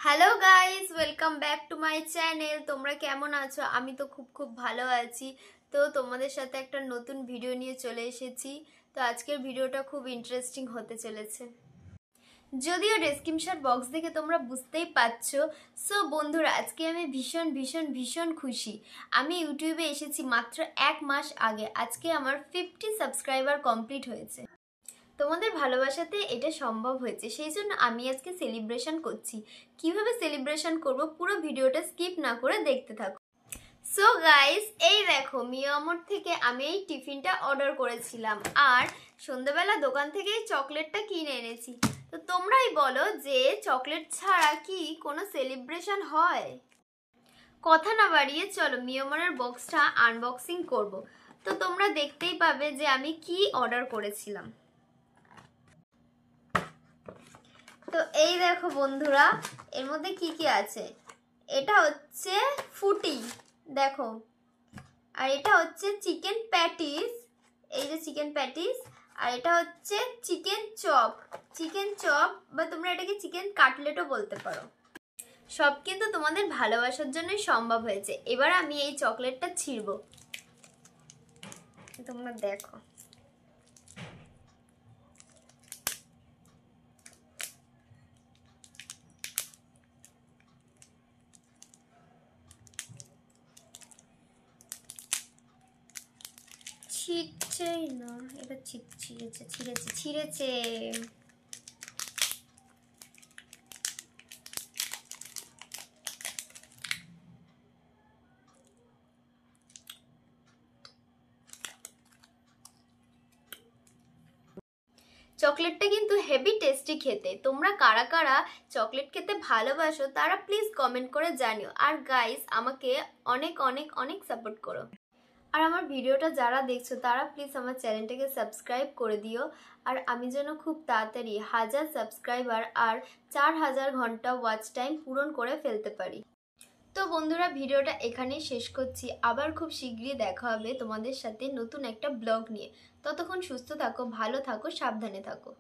Hello guys, welcome back to my channel. তোমরা কেমন আছো? আমি তো খুব ভালো আছি। তো তোমাদের সাথে একটা নতুন ভিডিও নিয়ে চলে এসেছি। তো আজকের ভিডিওটা খুব ইন্টারেস্টিং হতে চলেছে। যদিও ডেসক্রিপশন বক্স দেখে তোমরা বুঝতেই পারছো। সো বন্ধুরা, আজকে আমি ভীষণ খুশি। আমি ইউটিউবে এসেছি মাত্র 1 মাস আগে। আজকে আমার 50 সাবস্ক্রাইবার কমপ্লিট হয়েছে। তোমাদের ভালোবাসাতে এটা সম্ভব হয়েছে, সেই জন্য আমি আজকে সেলিব্রেশন করছি। কিভাবে সেলিব্রেশন করব পুরো ভিডিওটা স্কিপ না করে দেখতে থাকো। সো গাইস, এই দেখো মিয়ামোর থেকে আমি এই টিফিনটা অর্ডার করেছিলাম আর সন্ধ্যাবেলা দোকান থেকে এই চকলেটটা কিনে এনেছি। তো তোমরাই বলো যে চকলেট ছাড়া কি কোনো সেলিব্রেশন হয়? কথা না বাড়িয়ে চলো মিয়ামোরের বক্সটা আনবক্সিং করব। তো তোমরা দেখতেই পাবে যে আমি কি অর্ডার করেছিলাম। তো এই দেখো বন্ধুরা, এর মধ্যে কি কি আছে। এটা হচ্ছে ফুটি, দেখো। আর এটা হচ্ছে চিকেন প্যাটিস, এই যে চিকেন প্যাটিস। আর এটা হচ্ছে চিকেন চপ বা তোমরা এটাকে চিকেন কাটলেটও বলতে পারো। সব কিন্তু তোমাদের ভালোবাসার জন্যই সম্ভব হয়েছে। এবার আমি এই চকলেটটা ছিঁড়বো, তোমরা দেখো। ছিঁড়ছেই না, এটা ছিঁড়েছে। চকলেটটা কিন্তু হেভি টেস্টি খেতে। তোমরা কারা কারা চকলেট খেতে ভালোবাসো তারা প্লিজ কমেন্ট করে জানিও। আর গাইস, আমাকে অনেক অনেক অনেক সাপোর্ট করো। আর আমার ভিডিওটা যারা দেখছো তারা প্লিজ আমার চ্যানেলটাকে সাবস্ক্রাইব করে দিও। আর আমি যেন খুব তাড়াতাড়ি 1000 সাবস্ক্রাইবার আর 4000 ঘন্টা ওয়াচ টাইম পূরণ করে ফেলতে পারি। তো বন্ধুরা, ভিডিওটা এখানেই শেষ করছি। আবার খুব শীঘ্রই দেখা হবে তোমাদের সাথে নতুন একটা ব্লগ নিয়ে। ততক্ষণ সুস্থ থাকো, ভালো থাকো, সাবধানে থাকো।